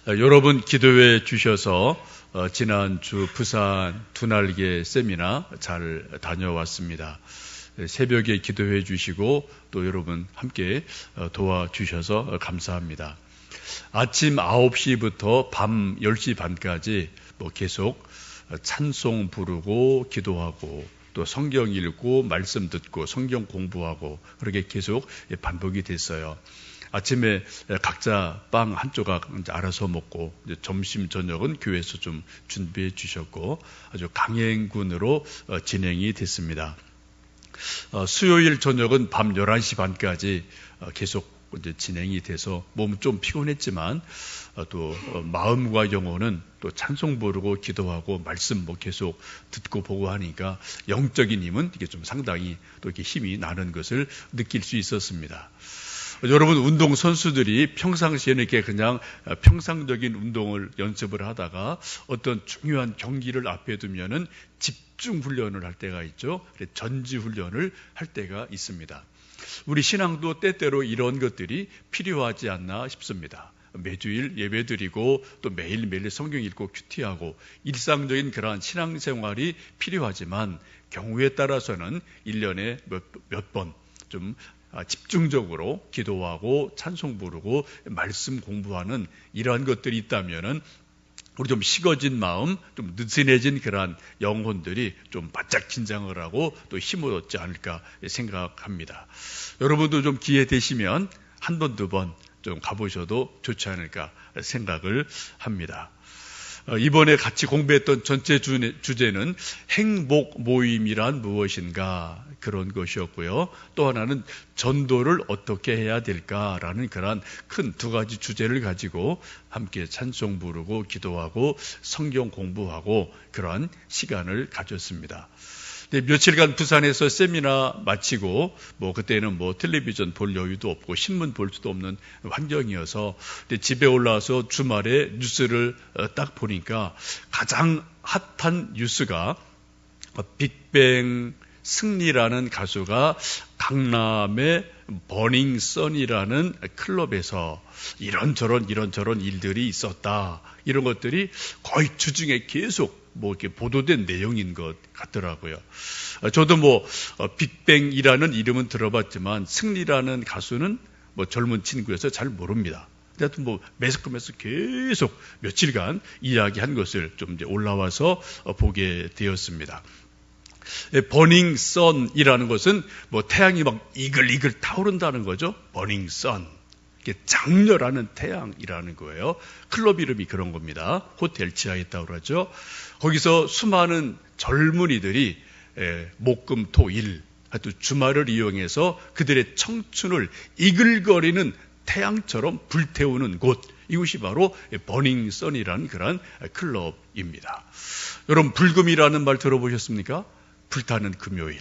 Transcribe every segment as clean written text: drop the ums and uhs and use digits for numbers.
여러분 기도해 주셔서 지난주 부산 두날개 세미나 잘 다녀왔습니다. 새벽에 기도해 주시고 또 여러분 함께 도와주셔서 감사합니다. 아침 9시부터 밤 10시 반까지 계속 찬송 부르고 기도하고 또 성경 읽고 말씀 듣고 성경 공부하고 그렇게 계속 반복이 됐어요. 아침에 각자 빵 한 조각 알아서 먹고 점심 저녁은 교회에서 좀 준비해 주셨고 아주 강행군으로 진행이 됐습니다. 수요일 저녁은 밤 11시 반까지 계속 이제 진행이 돼서 몸은 좀 피곤했지만 또 마음과 영혼은 또 찬송 부르고 기도하고 말씀 계속 듣고 보고 하니까 영적인 힘은 이게 좀 상당히 또 이렇게 힘이 나는 것을 느낄 수 있었습니다. 여러분 운동 선수들이 평상시에는 이렇게 그냥 평상적인 운동을 연습을 하다가 어떤 중요한 경기를 앞에 두면은 집중 훈련을 할 때가 있죠. 전지 훈련을 할 때가 있습니다. 우리 신앙도 때때로 이런 것들이 필요하지 않나 싶습니다. 매주일 예배드리고 또 매일매일 성경 읽고 큐티하고 일상적인 그러한 신앙생활이 필요하지만 경우에 따라서는 1년에 몇 번 좀 집중적으로 기도하고 찬송 부르고 말씀 공부하는 이러한 것들이 있다면은 우리 좀 식어진 마음, 좀 느슨해진 그러한 영혼들이 좀 바짝 긴장을 하고 또 힘을 얻지 않을까 생각합니다. 여러분도 좀 기회 되시면 한 번, 두 번 좀 가보셔도 좋지 않을까 생각을 합니다. 이번에 같이 공부했던 전체 주제는 행복 모임이란 무엇인가 그런 것이었고요. 또 하나는 전도를 어떻게 해야 될까라는 그런 큰 두 가지 주제를 가지고 함께 찬송 부르고 기도하고 성경 공부하고 그런 시간을 가졌습니다. 며칠간 부산에서 세미나 마치고 그때는 텔레비전 볼 여유도 없고 신문 볼 수도 없는 환경이어서 집에 올라와서 주말에 뉴스를 딱 보니까 가장 핫한 뉴스가 빅뱅 승리라는 가수가 강남의 버닝썬이라는 클럽에서 이런저런 일들이 있었다. 이런 것들이 거의 주중에 계속 이렇게 보도된 내용인 것 같더라고요. 저도 빅뱅이라는 이름은 들어봤지만 승리라는 가수는 젊은 친구여서 잘 모릅니다. 하여튼 매스컴에서 계속 며칠간 이야기한 것을 좀 이제 올라와서 보게 되었습니다. 버닝썬이라는 것은 태양이 이글이글 타오른다는 거죠. 버닝썬. 장렬하는 태양이라는 거예요. 클럽 이름이 그런 겁니다. 호텔 지하에 있다고 그러죠. 거기서 수많은 젊은이들이 목금 토일 하여튼 주말을 이용해서 그들의 청춘을 이글거리는 태양처럼 불태우는 곳, 이곳이 바로 버닝썬이라는 그런 클럽입니다. 여러분 불금이라는 말 들어보셨습니까? 불타는 금요일.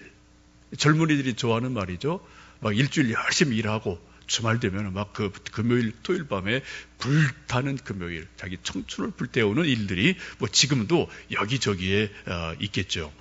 젊은이들이 좋아하는 말이죠. 일주일 열심히 일하고 주말 되면 그 금요일, 토요일 밤에 불타는 금요일, 자기 청춘을 불태우는 일들이 지금도 여기저기에 있겠죠.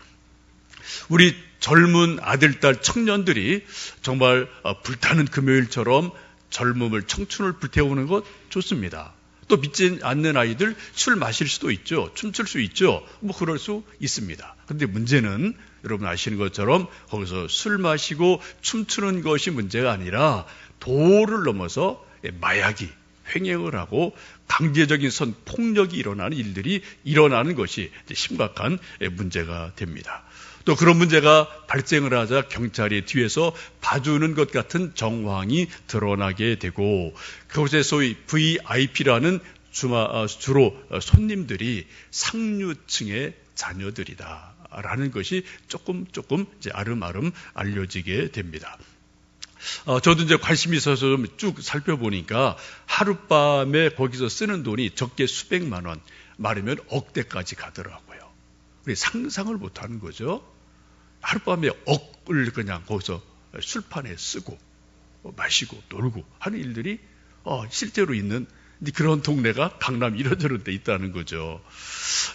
우리 젊은 아들, 딸, 청년들이 정말 불타는 금요일처럼 젊음을, 청춘을 불태우는 것 좋습니다. 또 믿지 않는 아이들 술 마실 수도 있죠. 춤출 수 있죠. 그럴 수 있습니다. 그런데 문제는 여러분 아시는 것처럼 거기서 술 마시고 춤추는 것이 문제가 아니라 도를 넘어서 마약이 횡행을 하고 강제적인 폭력이 일어나는 일들이 일어나는 것이 심각한 문제가 됩니다. 또 그런 문제가 발생을 하자 경찰이 뒤에서 봐주는 것 같은 정황이 드러나게 되고 그곳에 소위 VIP라는 주로 손님들이 상류층의 자녀들이다라는 것이 조금 이제 아름아름 알려지게 됩니다. 저도 이제 관심이 있어서 좀 쭉 살펴보니까 하룻밤에 거기서 쓰는 돈이 적게 수백만 원, 말하면 억대까지 가더라고요. 우리 상상을 못하는 거죠. 하룻밤에 억을 그냥 거기서 술판에 쓰고 마시고 놀고 하는 일들이 실제로 있는 그런 동네가 강남 이런저런 데 있다는 거죠.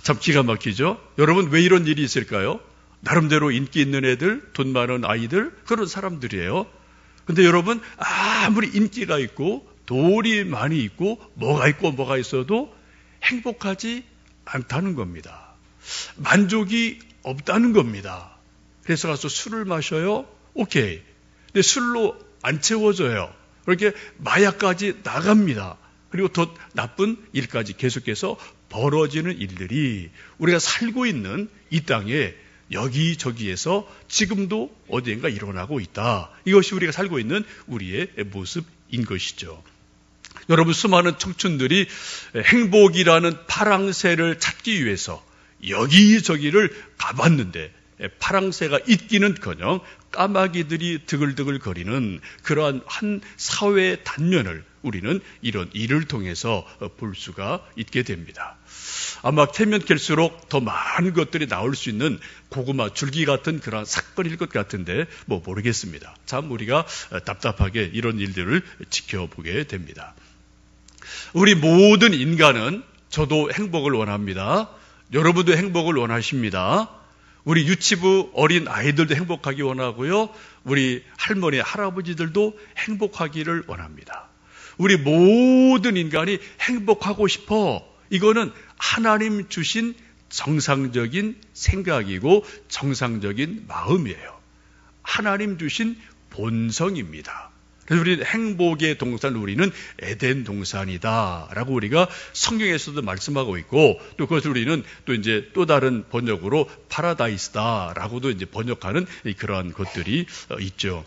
참 기가 막히죠. 여러분 왜 이런 일이 있을까요? 나름대로 인기 있는 애들, 돈 많은 아이들 그런 사람들이에요. 근데 여러분 아무리 인기가 있고 돈이 많이 있고 뭐가 있고 뭐가 있어도 행복하지 않다는 겁니다. 만족이 없다는 겁니다. 그래서 가서 술을 마셔요? 오케이. 근데 술로 안 채워져요. 그렇게 마약까지 나갑니다. 그리고 더 나쁜 일까지 계속해서 벌어지는 일들이 우리가 살고 있는 이 땅에 여기저기에서 지금도 어디엔가 일어나고 있다. 이것이 우리가 살고 있는 우리의 모습인 것이죠. 여러분, 수많은 청춘들이 행복이라는 파랑새를 찾기 위해서 여기저기를 가봤는데 파랑새가 있기는커녕 까마귀들이 드글드글 거리는 그러한 한 사회의 단면을 우리는 이런 일을 통해서 볼 수가 있게 됩니다. 아마 캐면 캘수록 더 많은 것들이 나올 수 있는 고구마 줄기 같은 그런 사건일 것 같은데 모르겠습니다. 참 우리가 답답하게 이런 일들을 지켜보게 됩니다. 우리 모든 인간은, 저도 행복을 원합니다. 여러분도 행복을 원하십니다. 우리 유치부 어린 아이들도 행복하기 원하고요. 우리 할머니, 할아버지들도 행복하기를 원합니다. 우리 모든 인간이 행복하고 싶어. 이거는 하나님 주신 정상적인 생각이고 정상적인 마음이에요. 하나님 주신 본성입니다. 그래서 우리는 행복의 동산, 우리는 에덴 동산이다라고 우리가 성경에서도 말씀하고 있고, 또 그것을 우리는 또 이제 또 다른 번역으로 파라다이스다라고도 이제 번역하는 그러한 것들이 있죠.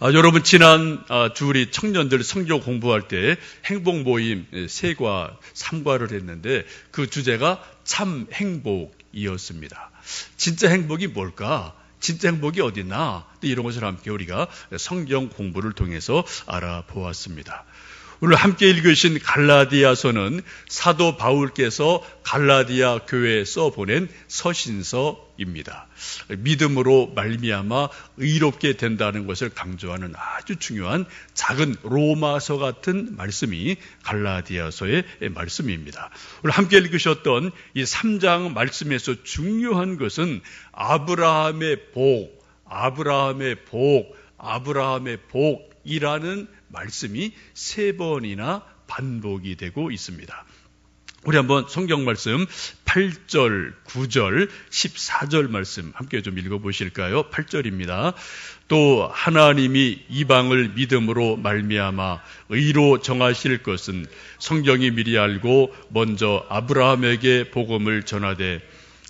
여러분, 지난 주 우리 청년들 성경 공부할 때 행복 모임 3과 3과를 했는데 그 주제가 참 행복이었습니다. 진짜 행복이 뭘까? 진짜 행복이 어딨나? 이런 것을 함께 우리가 성경 공부를 통해서 알아보았습니다. 오늘 함께 읽으신 갈라디아서는 사도 바울께서 갈라디아 교회에 써보낸 서신서입니다. 믿음으로 말미암아 의롭게 된다는 것을 강조하는 아주 중요한 작은 로마서 같은 말씀이 갈라디아서의 말씀입니다. 오늘 함께 읽으셨던 이 3장 말씀에서 중요한 것은 아브라함의 복, 아브라함의 복, 아브라함의 복이라는 말씀이 3번이나 반복이 되고 있습니다. 우리 한번 성경 말씀 8절, 9절, 14절 말씀 함께 좀 읽어보실까요? 8절입니다. 또 하나님이 이방을 믿음으로 말미암아 의로 정하실 것은 성경이 미리 알고 먼저 아브라함에게 복음을 전하되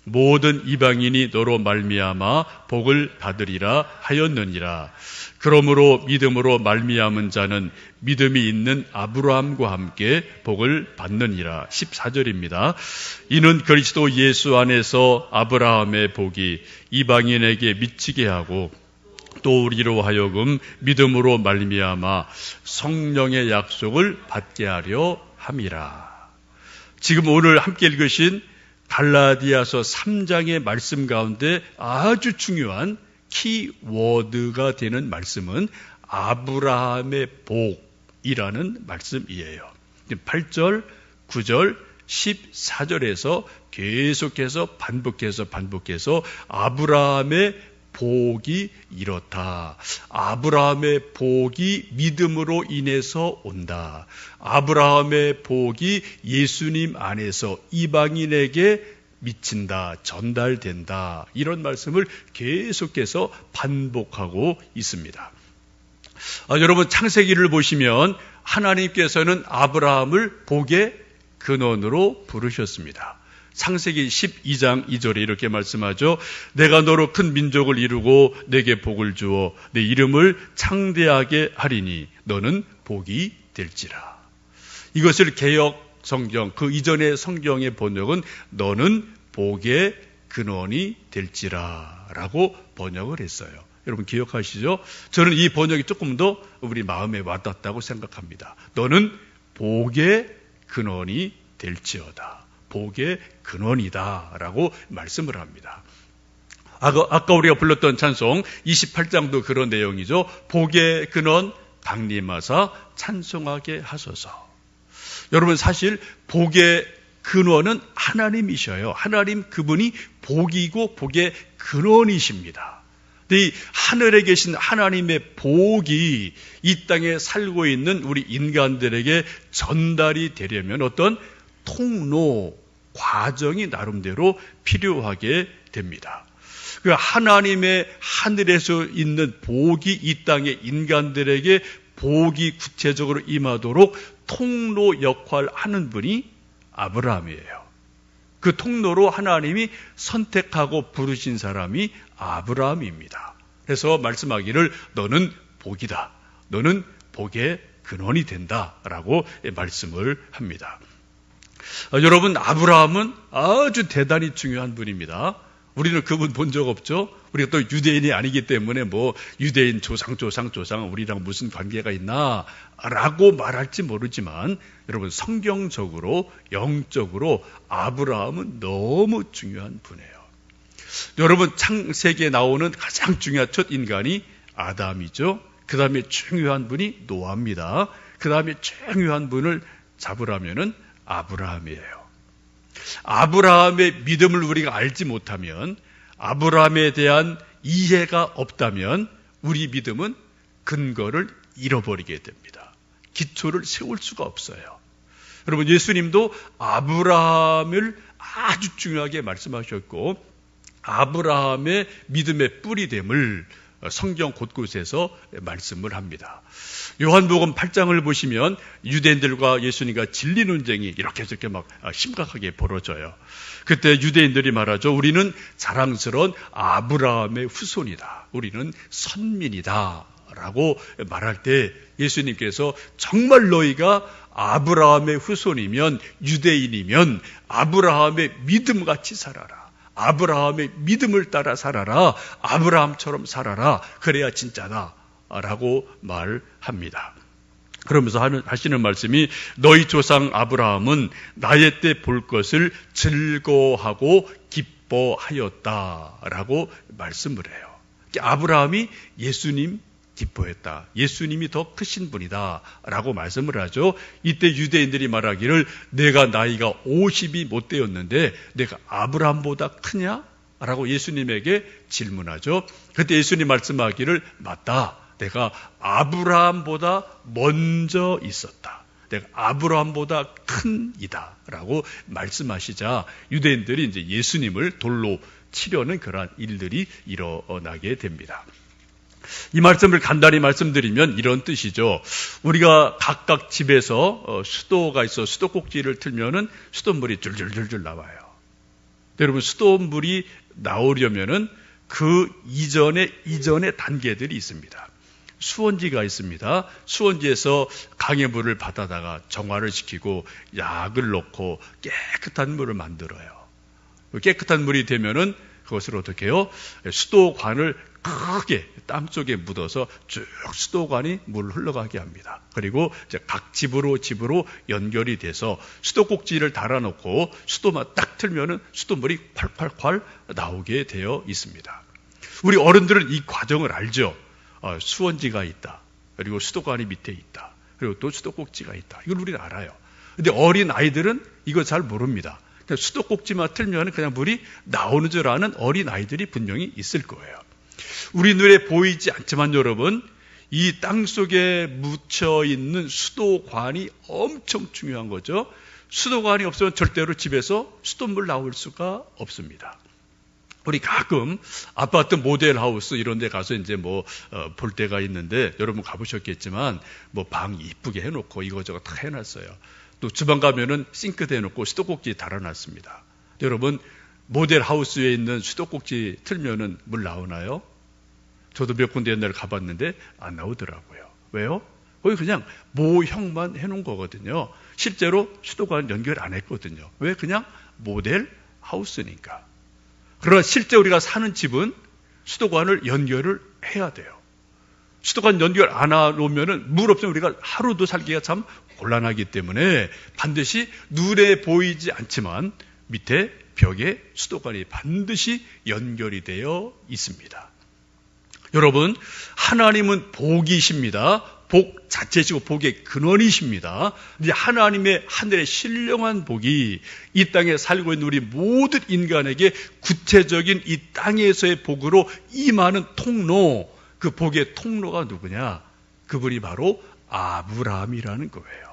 모든 이방인이 너로 말미암아 복을 받으리라 하였느니라. 그러므로 믿음으로 말미암은 자는 믿음이 있는 아브라함과 함께 복을 받느니라. 14절입니다. 이는 그리스도 예수 안에서 아브라함의 복이 이방인에게 미치게 하고 또 우리로 하여금 믿음으로 말미암아 성령의 약속을 받게 하려 함이라. 지금 오늘 함께 읽으신 갈라디아서 3장의 말씀 가운데 아주 중요한 키워드가 되는 말씀은 아브라함의 복이라는 말씀이에요. 8절, 9절, 14절에서 계속해서 반복해서 아브라함의 복이 이렇다. 아브라함의 복이 믿음으로 인해서 온다. 아브라함의 복이 예수님 안에서 이방인에게 미친다, 전달된다. 이런 말씀을 계속해서 반복하고 있습니다. 여러분, 창세기를 보시면 하나님께서는 아브라함을 복의 근원으로 부르셨습니다. 창세기 12장 2절에 이렇게 말씀하죠. 내가 너로 큰 민족을 이루고 내게 복을 주어 내 이름을 창대하게 하리니 너는 복이 될지라. 이것을 개역 성경, 그 이전의 성경의 번역은 너는 복의 근원이 될지라 라고 번역을 했어요. 여러분 기억하시죠? 저는 이 번역이 조금 더 우리 마음에 와닿았다고 생각합니다. 너는 복의 근원이 될지어다. 복의 근원이다 라고 말씀을 합니다. 아까 우리가 불렀던 찬송 28장도 그런 내용이죠. 복의 근원 강림하사 찬송하게 하소서. 여러분, 사실 복의 근원은 하나님이셔요. 하나님 그분이 복이고 복의 근원이십니다. 근데 이 하늘에 계신 하나님의 복이 이 땅에 살고 있는 우리 인간들에게 전달이 되려면 어떤 통로, 과정이 나름대로 필요하게 됩니다. 그 하나님의 하늘에서 있는 복이 이 땅의 인간들에게 복이 구체적으로 임하도록 통로 역할을 하는 분이 아브라함이에요. 그 통로로 하나님이 선택하고 부르신 사람이 아브라함입니다. 그래서 말씀하기를 너는 복이다. 너는 복의 근원이 된다라고 말씀을 합니다. 여러분, 아브라함은 아주 대단히 중요한 분입니다. 우리는 그분 본 적 없죠? 우리가 또 유대인이 아니기 때문에 뭐 유대인 조상 우리랑 무슨 관계가 있나 라고 말할지 모르지만 여러분, 성경적으로 영적으로 아브라함은 너무 중요한 분이에요. 여러분, 창세기에 나오는 가장 중요한 첫 인간이 아담이죠. 그 다음에 중요한 분이 노아입니다. 그 다음에 중요한 분을 잡으라면은 아브라함이에요. 아브라함의 믿음을 우리가 알지 못하면, 아브라함에 대한 이해가 없다면 우리 믿음은 근거를 잃어버리게 됩니다. 기초를 세울 수가 없어요. 여러분, 예수님도 아브라함을 아주 중요하게 말씀하셨고 아브라함의 믿음의 뿌리됨을 성경 곳곳에서 말씀을 합니다. 요한복음 8장을 보시면 유대인들과 예수님과 진리 논쟁이 이렇게 저렇게 막 심각하게 벌어져요. 그때 유대인들이 말하죠. 우리는 자랑스러운 아브라함의 후손이다. 우리는 선민이다. 라고 말할 때 예수님께서 정말 너희가 아브라함의 후손이면, 유대인이면 아브라함의 믿음같이 살아라. 아브라함의 믿음을 따라 살아라. 아브라함처럼 살아라. 그래야 진짜다. 라고 말합니다. 그러면서 하시는 말씀이 너희 조상 아브라함은 나의 때 볼 것을 즐거워하고 기뻐하였다. 라고 말씀을 해요. 아브라함이 예수님 기뻐했다. 예수님이 더 크신 분이다. 라고 말씀을 하죠. 이때 유대인들이 말하기를 내가 나이가 50이 못 되었는데 내가 아브라함보다 크냐? 라고 예수님에게 질문하죠. 그때 예수님 말씀하기를 맞다. 내가 아브라함보다 먼저 있었다. 내가 아브라함보다 큰 이다. 라고 말씀하시자 유대인들이 이제 예수님을 돌로 치려는 그러한 일들이 일어나게 됩니다. 이 말씀을 간단히 말씀드리면 이런 뜻이죠. 우리가 각각 집에서 수도가 있어 수도꼭지를 틀면은 수돗물이 줄줄줄줄 나와요. 여러분, 수돗물이 나오려면은 그 이전의 단계들이 있습니다. 수원지가 있습니다. 수원지에서 강의 물을 받아다가 정화를 시키고 약을 넣고 깨끗한 물을 만들어요. 깨끗한 물이 되면은 그것을 어떻게 해요? 수도관을 크게 땀 속에 묻어서 쭉 수도관이 물 흘러가게 합니다. 그리고 이제 각 집으로 연결이 돼서 수도꼭지를 달아놓고 수도만 딱 틀면은 수도물이 콸콸콸 나오게 되어 있습니다. 우리 어른들은 이 과정을 알죠. 수원지가 있다. 그리고 수도관이 밑에 있다. 그리고 또 수도꼭지가 있다. 이걸 우리는 알아요. 근데 어린 아이들은 이거 잘 모릅니다. 수도꼭지만 틀면 그냥 물이 나오는 줄 아는 어린 아이들이 분명히 있을 거예요. 우리 눈에 보이지 않지만 여러분, 이 땅 속에 묻혀 있는 수도관이 엄청 중요한 거죠. 수도관이 없으면 절대로 집에서 수돗물 나올 수가 없습니다. 우리 가끔 아파트 모델하우스 이런 데 가서 이제 볼 때가 있는데 여러분 가보셨겠지만 방 이쁘게 해놓고 이거저거 다 해놨어요. 또 주방 가면은 싱크대 해놓고 수도꼭지 달아놨습니다. 여러분, 모델하우스에 있는 수도꼭지 틀면은 물 나오나요? 저도 몇 군데 옛날에 가봤는데 안 나오더라고요. 왜요? 거기 그냥 모형만 해놓은 거거든요. 실제로 수도관 연결 안 했거든요. 왜? 그냥 모델하우스니까. 그러나 실제 우리가 사는 집은 수도관을 연결을 해야 돼요. 수도관 연결 안 해놓으면 물 없으면 우리가 하루도 살기가 참 곤란하기 때문에 반드시 눈에 보이지 않지만 밑에 벽에 수도관이 반드시 연결이 되어 있습니다. 여러분, 하나님은 복이십니다. 복 자체시고 복의 근원이십니다. 이제 하나님의 하늘의 신령한 복이 이 땅에 살고 있는 우리 모든 인간에게 구체적인 이 땅에서의 복으로 임하는 통로, 그 복의 통로가 누구냐? 그분이 바로 아브라함이라는 거예요.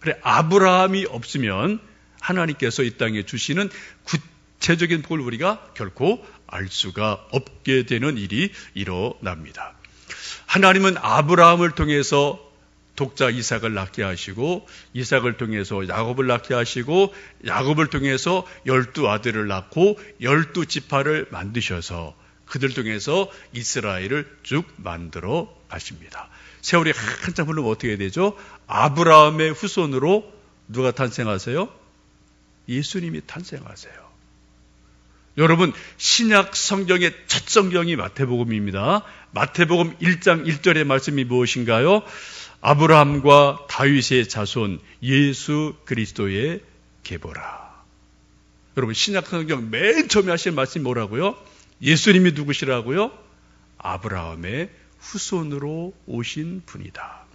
그래, 아브라함이 없으면 하나님께서 이 땅에 주시는 구체적인 복을 우리가 결코 알 수가 없게 되는 일이 일어납니다. 하나님은 아브라함을 통해서 독자 이삭을 낳게 하시고, 이삭을 통해서 야곱을 낳게 하시고, 야곱을 통해서 12아들을 낳고 12지파를 만드셔서 그들 통해서 이스라엘을 쭉 만들어 가십니다. 세월이 한참 흐르면 어떻게 되죠? 아브라함의 후손으로 누가 탄생하세요? 예수님이 탄생하세요. 여러분, 신약 성경의 첫 성경이 마태복음입니다. 마태복음 1장 1절의 말씀이 무엇인가요? 아브라함과 다윗의 자손 예수 그리스도의 계보라. 여러분, 신약 성경 맨 처음에 하신 말씀이 뭐라고요? 예수님이 누구시라고요? 아브라함의 후손으로 오신 분이다.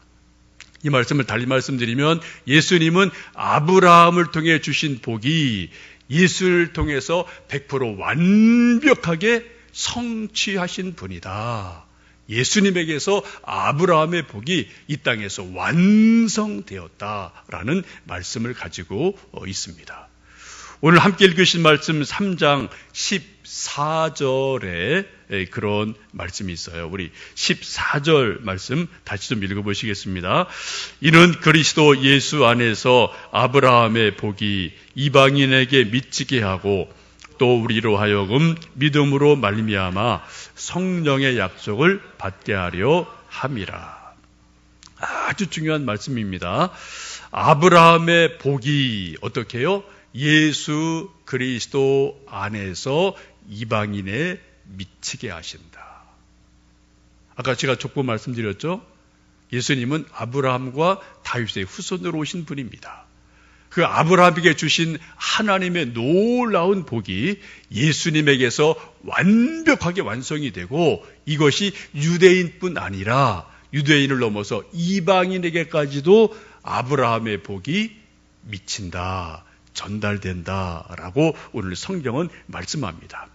이 말씀을 달리 말씀드리면 예수님은 아브라함을 통해 주신 복이 예수를 통해서 100% 완벽하게 성취하신 분이다. 예수님에게서 아브라함의 복이 이 땅에서 완성되었다라는 말씀을 가지고 있습니다. 오늘 함께 읽으신 말씀 3장 14절에 그런 말씀이 있어요. 우리 14절 말씀 다시 좀 읽어보시겠습니다. 이는 그리스도 예수 안에서 아브라함의 복이 이방인에게 미치게 하고 또 우리로 하여금 믿음으로 말미암아 성령의 약속을 받게 하려 함이라. 아주 중요한 말씀입니다. 아브라함의 복이 어떻게 해요? 예수 그리스도 안에서 이방인에 미치게 하신다. 아까 제가 족보 말씀드렸죠? 예수님은 아브라함과 다윗의 후손으로 오신 분입니다. 그 아브라함에게 주신 하나님의 놀라운 복이 예수님에게서 완벽하게 완성이 되고, 이것이 유대인뿐 아니라 유대인을 넘어서 이방인에게까지도 아브라함의 복이 미친다, 전달된다라고 오늘 성경은 말씀합니다.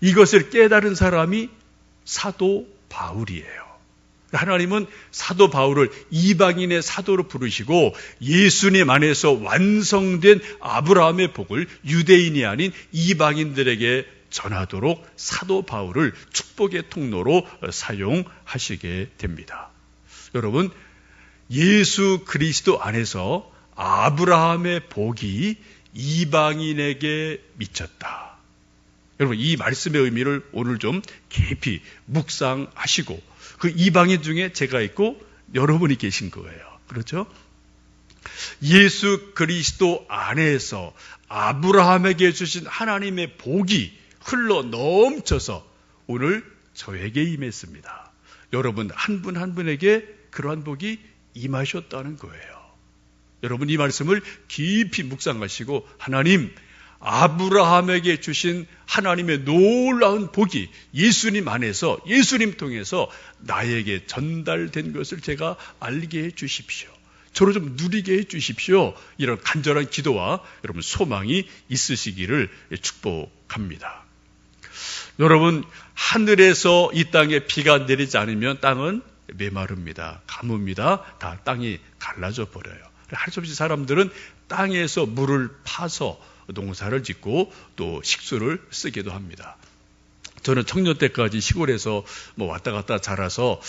이것을 깨달은 사람이 사도 바울이에요. 하나님은 사도 바울을 이방인의 사도로 부르시고 예수님 안에서 완성된 아브라함의 복을 유대인이 아닌 이방인들에게 전하도록 사도 바울을 축복의 통로로 사용하시게 됩니다. 여러분, 예수 그리스도 안에서 아브라함의 복이 이방인에게 미쳤다. 여러분, 이 말씀의 의미를 오늘 좀 깊이 묵상하시고, 그 이방인 중에 제가 있고 여러분이 계신 거예요. 그렇죠? 예수 그리스도 안에서 아브라함에게 주신 하나님의 복이 흘러 넘쳐서 오늘 저에게 임했습니다. 여러분 한 분 한 분에게 그러한 복이 임하셨다는 거예요. 여러분 이 말씀을 깊이 묵상하시고, 하나님, 아브라함에게 주신 하나님의 놀라운 복이 예수님 안에서, 예수님 통해서 나에게 전달된 것을 제가 알게 해 주십시오. 저를 좀 누리게 해 주십시오. 이런 간절한 기도와 여러분 소망이 있으시기를 축복합니다. 여러분, 하늘에서 이 땅에 비가 내리지 않으면 땅은 메마릅니다. 가뭅니다. 다 땅이 갈라져 버려요. 할 수 없이 사람들은 땅에서 물을 파서 농사를 짓고 또 식수를 쓰기도 합니다. 저는 청년 때까지 시골에서 왔다 갔다 자라서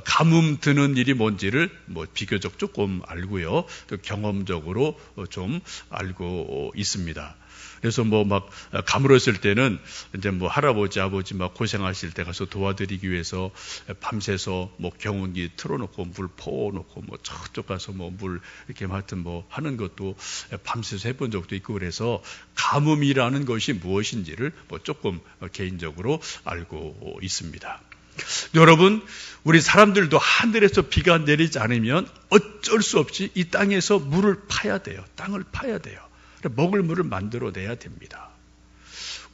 가뭄 드는 일이 뭔지를 비교적 조금 알고요. 또 경험적으로 좀 알고 있습니다. 그래서 막 가물었을 때는 이제 할아버지, 아버지 막 고생하실 때 가서 도와드리기 위해서 밤새서 경운기 틀어놓고 물 퍼놓고 저쪽 가서 물 이렇게 하여튼 하는 것도 밤새서 해본 적도 있고, 그래서 가뭄이라는 것이 무엇인지를 조금 개인적으로 알고 있습니다. 여러분, 우리 사람들도 하늘에서 비가 내리지 않으면 어쩔 수 없이 이 땅에서 물을 파야 돼요. 땅을 파야 돼요. 먹을 물을 만들어내야 됩니다.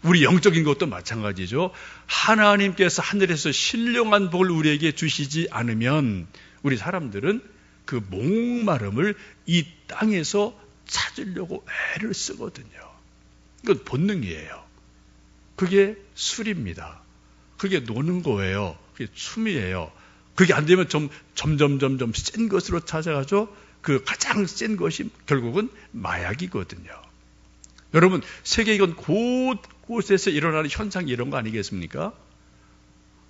우리 영적인 것도 마찬가지죠. 하나님께서 하늘에서 신령한 복을 우리에게 주시지 않으면 우리 사람들은 그 목마름을 이 땅에서 찾으려고 애를 쓰거든요. 이건 본능이에요. 그게 술입니다. 그게 노는 거예요. 그게 춤이에요. 그게 안 되면 점점 센 것으로 찾아가죠. 그 가장 센 것이 결국은 마약이거든요. 여러분, 세계 이건 곳곳에서 일어나는 현상이 이런 거 아니겠습니까?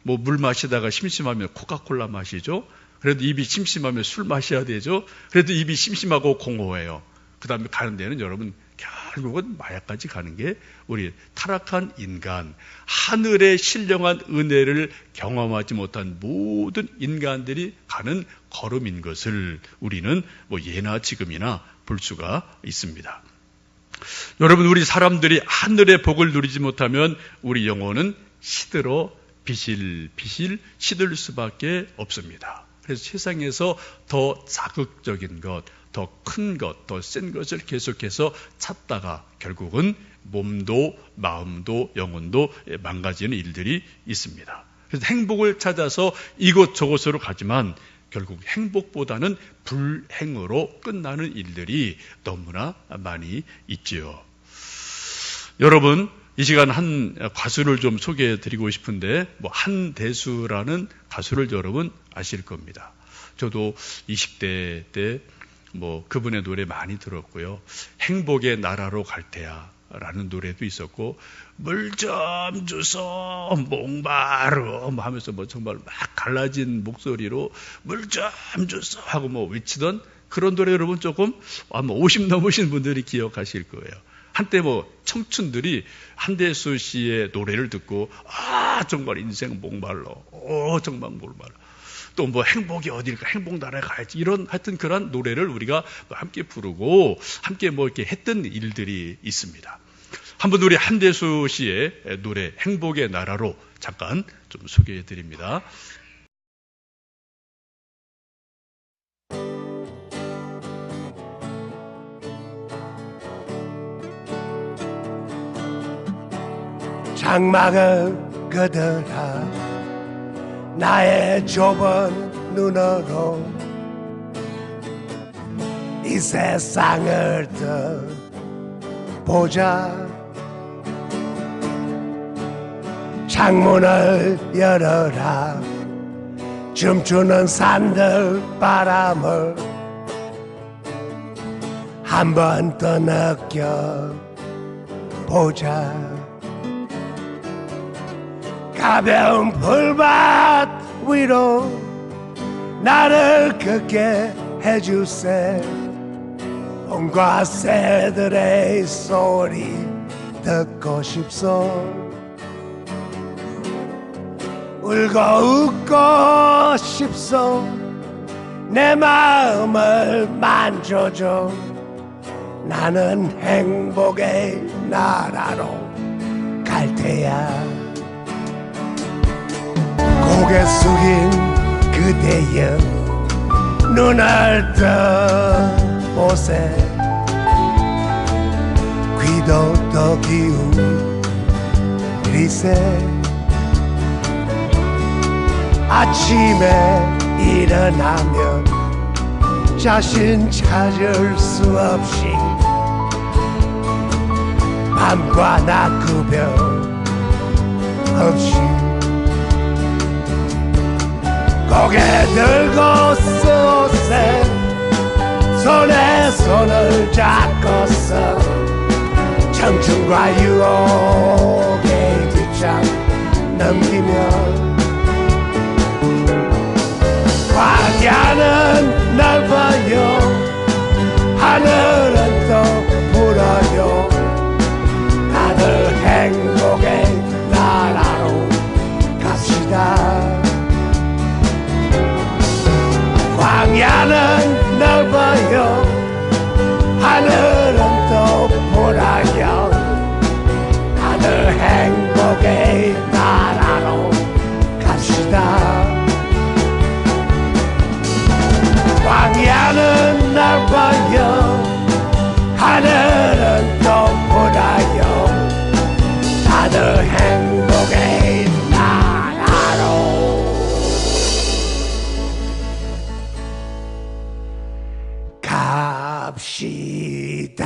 뭐 물 마시다가 심심하면 코카콜라 마시죠. 그래도 입이 심심하면 술 마셔야 되죠. 그래도 입이 심심하고 공허해요. 그 다음에 가는 데는 여러분 결국은 마약까지 가는 게 우리 타락한 인간, 하늘의 신령한 은혜를 경험하지 못한 모든 인간들이 가는 걸음인 것을 우리는 뭐 예나 지금이나 볼 수가 있습니다. 여러분, 우리 사람들이 하늘의 복을 누리지 못하면 우리 영혼은 시들어 비실비실 시들 수밖에 없습니다. 그래서 세상에서 더 자극적인 것, 더 큰 것, 더 센 것을 계속해서 찾다가 결국은 몸도 마음도 영혼도 망가지는 일들이 있습니다. 그래서 행복을 찾아서 이곳저곳으로 가지만 결국 행복보다는 불행으로 끝나는 일들이 너무나 많이 있지요. 여러분, 이 시간 한 가수를 좀 소개해 드리고 싶은데, 한대수라는 가수를 여러분 아실 겁니다. 저도 20대 때 그분의 노래 많이 들었고요. 행복의 나라로 갈 테야 라는 노래도 있었고, 물 좀 주소 목마름 하면서 정말 막 갈라진 목소리로 물 좀 주소 하고 외치던 그런 노래 여러분 조금 아마 50 넘으신 분들이 기억하실 거예요. 한때 청춘들이 한대수 씨의 노래를 듣고 정말 인생 목말라, 정말 목말라. 또 행복이 어딜까, 행복 나라에 가야지, 이런 하여튼 그런 노래를 우리가 함께 부르고 함께 이렇게 했던 일들이 있습니다. 한번 우리 한대수 씨의 노래 행복의 나라로 잠깐 좀 소개해 드립니다. 장막을 그들아 나의 좁은 눈으로 이 세상을 보자. 창문을 열어라. 춤추는 산들 바람을 한 번 더 느껴보자. 가벼운 풀밭 위로 나를 걷게 해주세. 온갖 새들의 소리 듣고 싶소. 울고 웃고 싶소. 내 마음을 만져줘. 나는 행복의 나라로 갈 테야. 고개 숙인 그대여 눈을 떠보세. 귀도 더 기울이세. 아침에 일어나면 자신 찾을 수 없이 밤과 낮 구별 없이 고개 들고 쏘세. 손에 손을 잡고서 청춘과 유혹의 뒷장 넘기며 광야는 넓어요. 하늘은 또 푸르요. 다들 행복의 나라로 갑시다. 광야는 넓어요. 하늘은 또 푸르요. 다들 행복의 나라로 갑시다. 광야는 넓어요. 하늘은 또 푸르요. 다들 행복의 나라로 갑시다.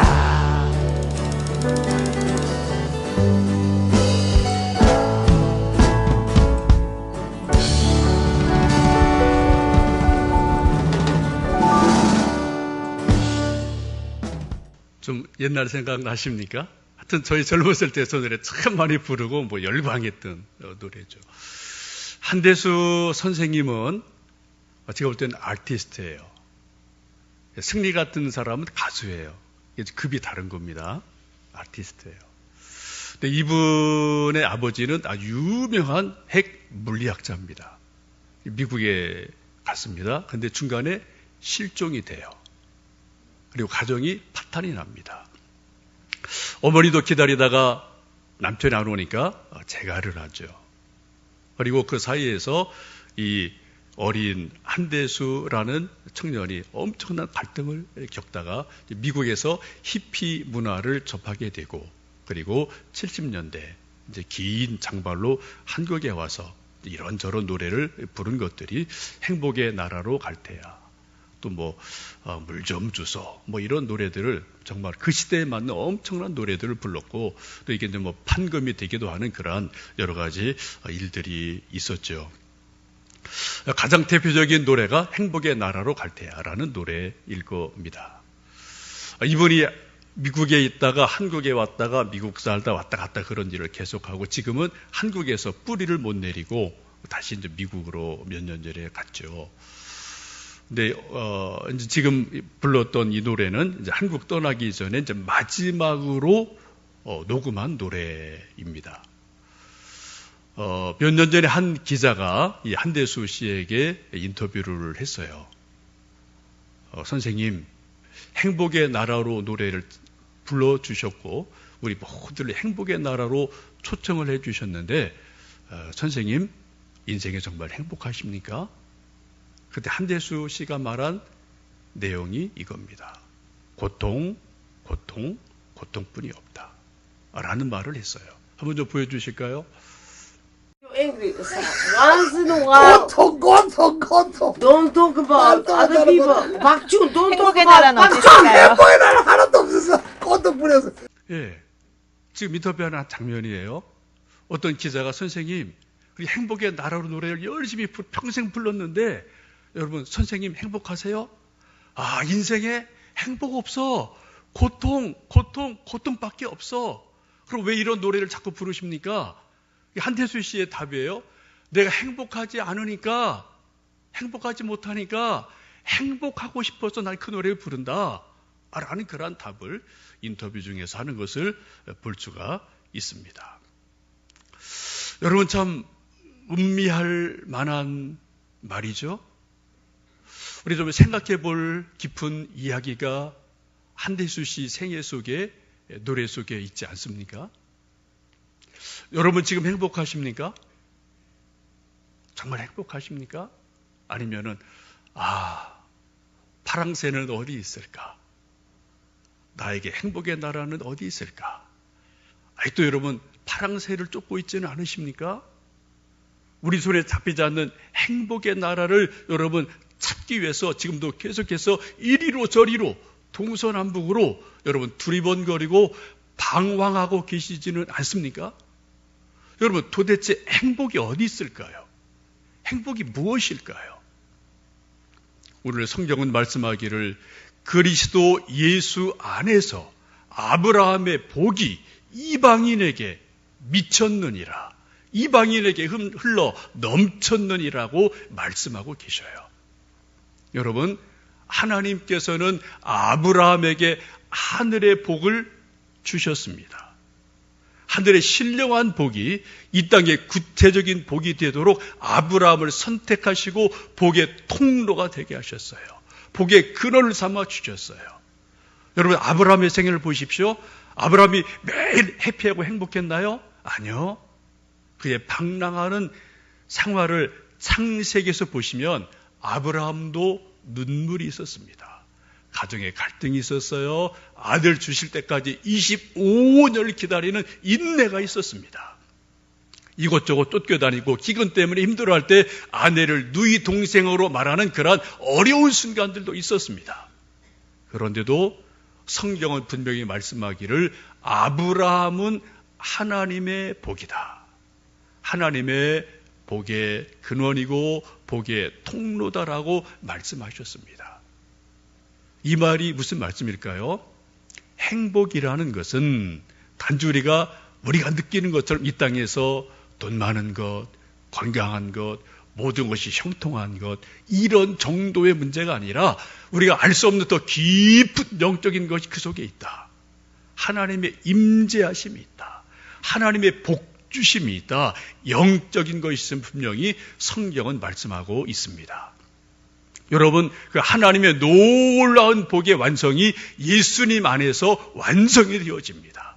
좀 옛날 생각 나십니까? 하여튼 저희 젊었을 때 저 노래 참 많이 부르고 뭐 열광했던 노래죠. 한대수 선생님은 제가 볼 때는 아티스트예요. 승리 같은 사람은 가수예요. 급이 다른 겁니다. 아티스트예요. 근데 이분의 아버지는 아주 유명한 핵 물리학자입니다. 미국에 갔습니다. 근데 중간에 실종이 돼요. 그리고 가정이 파탄이 납니다. 어머니도 기다리다가 남편이 안 오니까 재가를 하죠. 그리고 그 사이에서 이 어린 한대수라는 청년이 엄청난 갈등을 겪다가 미국에서 히피 문화를 접하게 되고, 그리고 70년대 이제 긴 장발로 한국에 와서 이런저런 노래를 부른 것들이 행복의 나라로 갈 테야, 또 뭐 물 좀 주소, 뭐 이런 노래들을 정말 그 시대에 맞는 엄청난 노래들을 불렀고, 또 이게 이제 뭐 판금이 되기도 하는 그러한 여러 가지 일들이 있었죠. 가장 대표적인 노래가 행복의 나라로 갈 테야라는 노래일 겁니다. 이분이 미국에 있다가 한국에 왔다가 미국 살다 왔다 갔다 그런 일을 계속하고, 지금은 한국에서 뿌리를 못 내리고 다시 이제 미국으로 몇 년 전에 갔죠. 근데 이제 지금 불렀던 이 노래는 이제 한국 떠나기 전에 이제 마지막으로 녹음한 노래입니다. 몇 년 전에 한 기자가 이 한대수 씨에게 인터뷰를 했어요. 선생님, 행복의 나라로 노래를 불러주셨고 우리 모두를 행복의 나라로 초청을 해주셨는데 선생님 인생에 정말 행복하십니까? 그때 한대수 씨가 말한 내용이 이겁니다. 고통, 고통, 고통뿐이 없다 라는 말을 했어요. 한번 좀 보여주실까요? Angry. Once in a while. 고통. Don't talk about other people. 박준, don't talk 행복의 about 나라는 박준. 어땠을까요? 행복의 나라 하나도 없었어. 고통 뿌려서. 예, 지금 인터뷰하는 장면이에요. 어떤 기자가 선생님, 우리 행복의 나라로 노래를 열심히 평생 불렀는데 여러분 선생님 행복하세요? 아, 인생에 행복 없어. 고통밖에 없어. 그럼 왜 이런 노래를 자꾸 부르십니까? 한대수 씨의 답이에요. 내가 행복하지 않으니까, 행복하지 못하니까 행복하고 싶어서 난 그 노래를 부른다 라는 그러한 답을 인터뷰 중에서 하는 것을 볼 수가 있습니다. 여러분 참 음미할 만한 말이죠. 우리 좀 생각해 볼 깊은 이야기가 한대수 씨 생애 속에, 노래 속에 있지 않습니까? 여러분 지금 행복하십니까? 정말 행복하십니까? 아니면은 파랑새는 어디 있을까? 나에게 행복의 나라는 어디 있을까? 아직도 여러분 파랑새를 쫓고 있지는 않으십니까? 우리 손에 잡히지 않는 행복의 나라를 여러분 찾기 위해서 지금도 계속해서 이리로 저리로 동서남북으로 여러분 두리번거리고 방황하고 계시지는 않습니까? 여러분 도대체 행복이 어디 있을까요? 행복이 무엇일까요? 오늘 성경은 말씀하기를 그리스도 예수 안에서 아브라함의 복이 이방인에게 미쳤느니라, 이방인에게 흘러 넘쳤느니라고 말씀하고 계셔요. 여러분 하나님께서는 아브라함에게 하늘의 복을 주셨습니다. 하늘의 신령한 복이 이 땅의 구체적인 복이 되도록 아브라함을 선택하시고 복의 통로가 되게 하셨어요. 복의 근원을 삼아 주셨어요. 여러분 아브라함의 생애를 보십시오. 아브라함이 매일 해피하고 행복했나요? 아니요. 그의 방랑하는 생활을 창세기에서 보시면 아브라함도 눈물이 있었습니다. 가정에 갈등이 있었어요. 아들 주실 때까지 25년을 기다리는 인내가 있었습니다. 이것저것 쫓겨다니고 기근 때문에 힘들어할 때 아내를 누이 동생으로 말하는 그러한 어려운 순간들도 있었습니다. 그런데도 성경은 분명히 말씀하기를 아브라함은 하나님의 복이다. 하나님의 복의 근원이고 복의 통로다라고 말씀하셨습니다. 이 말이 무슨 말씀일까요? 행복이라는 것은 단지 우리가 느끼는 것처럼 이 땅에서 돈 많은 것, 건강한 것, 모든 것이 형통한 것, 이런 정도의 문제가 아니라 우리가 알 수 없는 더 깊은 영적인 것이 그 속에 있다. 하나님의 임재하심이 있다. 하나님의 복주심이 있다. 영적인 것이 있으면 분명히 성경은 말씀하고 있습니다. 여러분, 그 하나님의 놀라운 복의 완성이 예수님 안에서 완성이 되어집니다.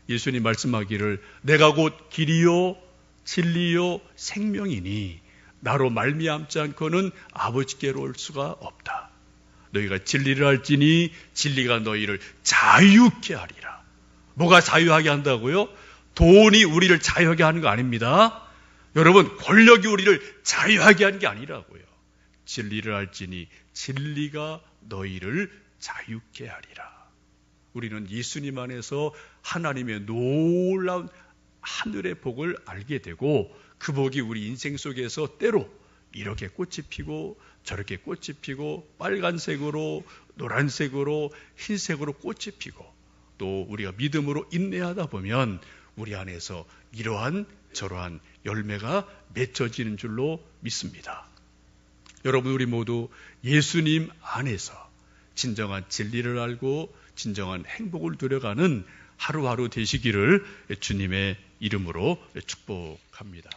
예수님 말씀하기를 내가 곧 길이요 진리요 생명이니 나로 말미암지 않고는 아버지께로 올 수가 없다. 너희가 진리를 알지니 진리가 너희를 자유케 하리라. 뭐가 자유하게 한다고요? 돈이 우리를 자유하게 하는 거 아닙니다. 여러분, 권력이 우리를 자유하게 하는 게 아니라고요. 진리를 알지니 진리가 너희를 자유케 하리라. 우리는 예수님 안에서 하나님의 놀라운 하늘의 복을 알게 되고 그 복이 우리 인생 속에서 때로 이렇게 꽃이 피고 저렇게 꽃이 피고 빨간색으로 노란색으로 흰색으로 꽃이 피고 또 우리가 믿음으로 인내하다 보면 우리 안에서 이러한 저러한 열매가 맺혀지는 줄로 믿습니다. 여러분, 우리 모두 예수님 안에서 진정한 진리를 알고 진정한 행복을 누려가는 하루하루 되시기를 주님의 이름으로 축복합니다.